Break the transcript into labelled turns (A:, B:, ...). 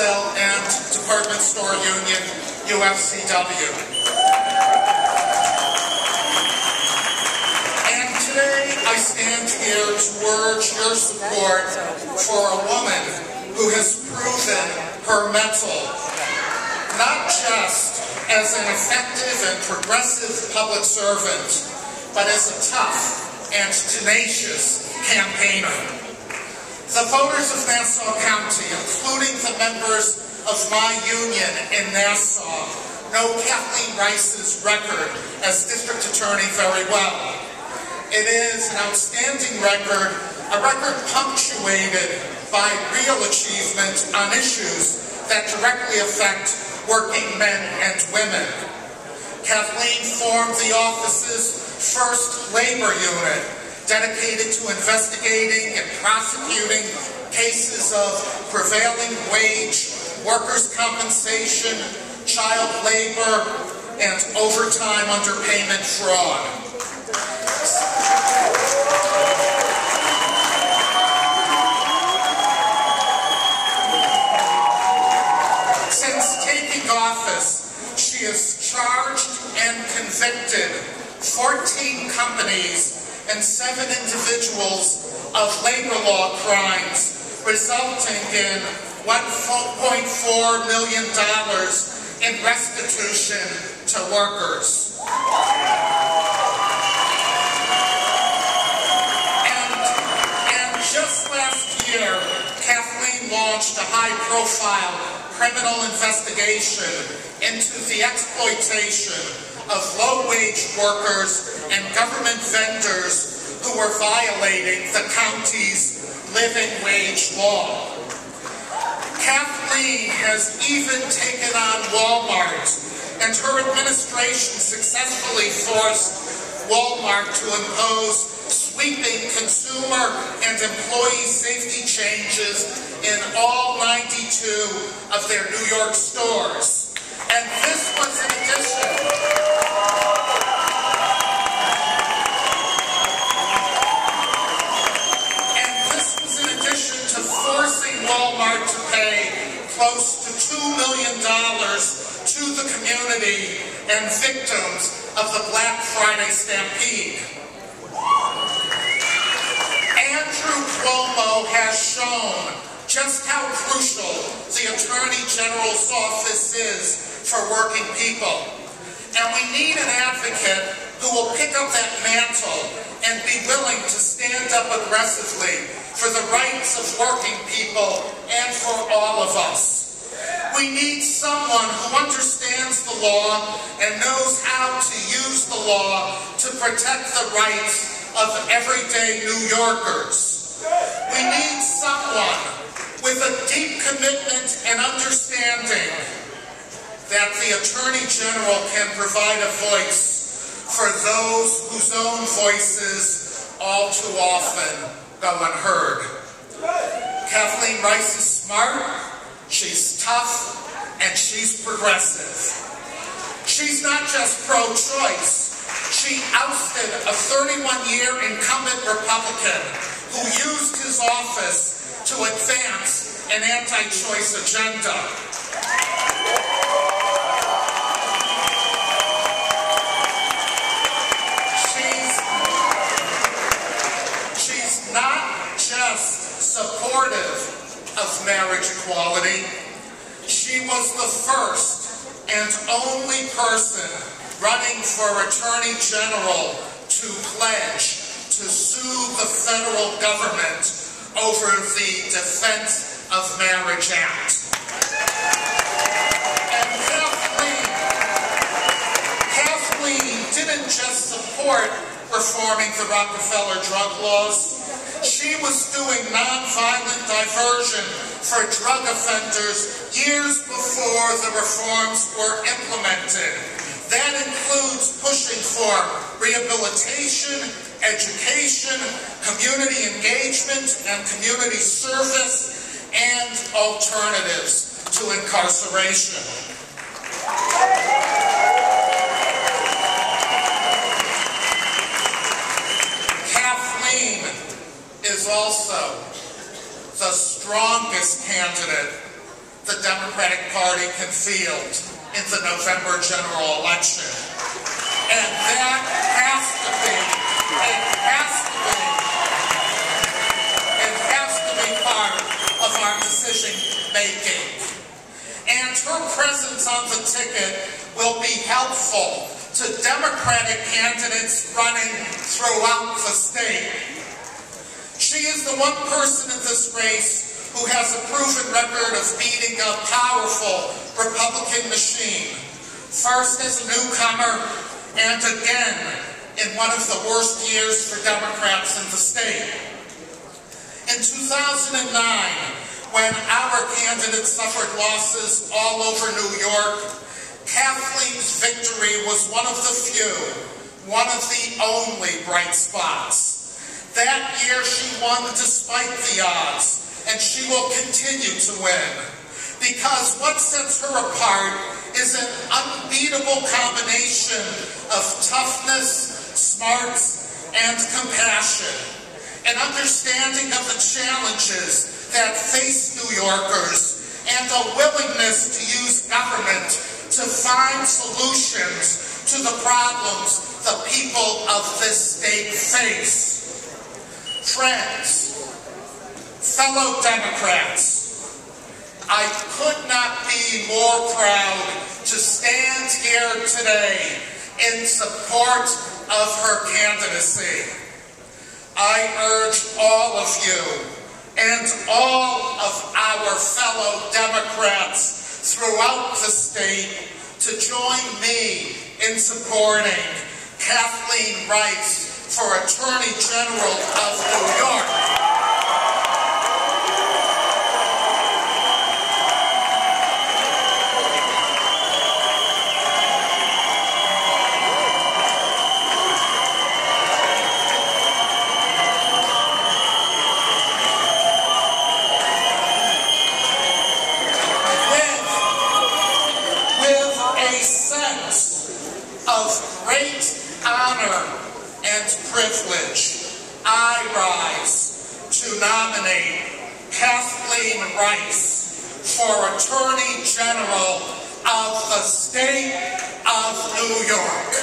A: Wholesale and Department Store Union, UFCW. And today I stand here to urge your support for a woman who has proven her mettle, not just as an effective and progressive public servant, but as a tough and tenacious campaigner. The voters of Nassau County, including the members of my union in Nassau, know Kathleen Rice's record as district attorney very well. It is an outstanding record, a record punctuated by real achievement on issues that directly affect working men and women. Kathleen formed the office's first labor unit, dedicated to investigating and prosecuting cases of prevailing wage, workers' compensation, child labor, and overtime underpayment fraud. Since taking office, she has charged and convicted 14 companies and 7 individuals of labor law crimes, resulting in $1.4 million in restitution to workers. And just last year, Kathleen launched a high-profile criminal investigation into the exploitation of low-wage workers and government vendors who were violating the county's living wage law. Kathleen has even taken on Walmart, and her administration successfully forced Walmart to impose sweeping consumer and employee safety changes in all 92 of their New York stores. And this was in addition to forcing Walmart to pay close to $2 million to the community and victims of the Black Friday stampede. Andrew Cuomo has shown just how crucial the Attorney General's office is for working people. And we need an advocate who will pick up that mantle and be willing to stand up aggressively for the rights of working people and for all of us. We need someone who understands the law and knows how to use the law to protect the rights of everyday New Yorkers. We need someone with a deep commitment and understanding that the Attorney General can provide a voice for those whose own voices all too often go unheard. Kathleen Rice is smart, she's tough, and she's progressive. She's not just pro-choice. She ousted a 31-year incumbent Republican who used his office to advance an anti-choice agenda. She's not just supportive of marriage equality. She was the first and only person running for Attorney General to pledge to sue the federal government over the Defense of Marriage Act. And Kathleen didn't just support reforming the Rockefeller drug laws. She was doing nonviolent diversion for drug offenders years before the reforms were implemented. That includes pushing for rehabilitation, education, community engagement, and community service, and alternatives to incarceration. Kathleen is also the strongest candidate the Democratic Party can field in the November general election. And that has to be part of our decision making. And her presence on the ticket will be helpful to Democratic candidates running throughout the state. She is the one person in this race who has a proven record of beating a powerful Republican machine, first as a newcomer and again in one of the worst years for Democrats in the state. In 2009, when our candidate suffered losses all over New York, Kathleen's victory was one of the few, one of the only bright spots. That year she won despite the odds, and she will continue to win. Because what sets her apart is an unbeatable combination of toughness, smarts, and compassion. An understanding of the challenges that face New Yorkers, and a willingness to use government to find solutions to the problems the people of this state face. Friends, fellow Democrats, I could not be more proud to stand here today in support of her candidacy. I urge all of you and all of our fellow Democrats throughout the state to join me in supporting Kathleen Rice for Attorney General of New York. I rise to nominate Kathleen Rice for Attorney General of the State of New York.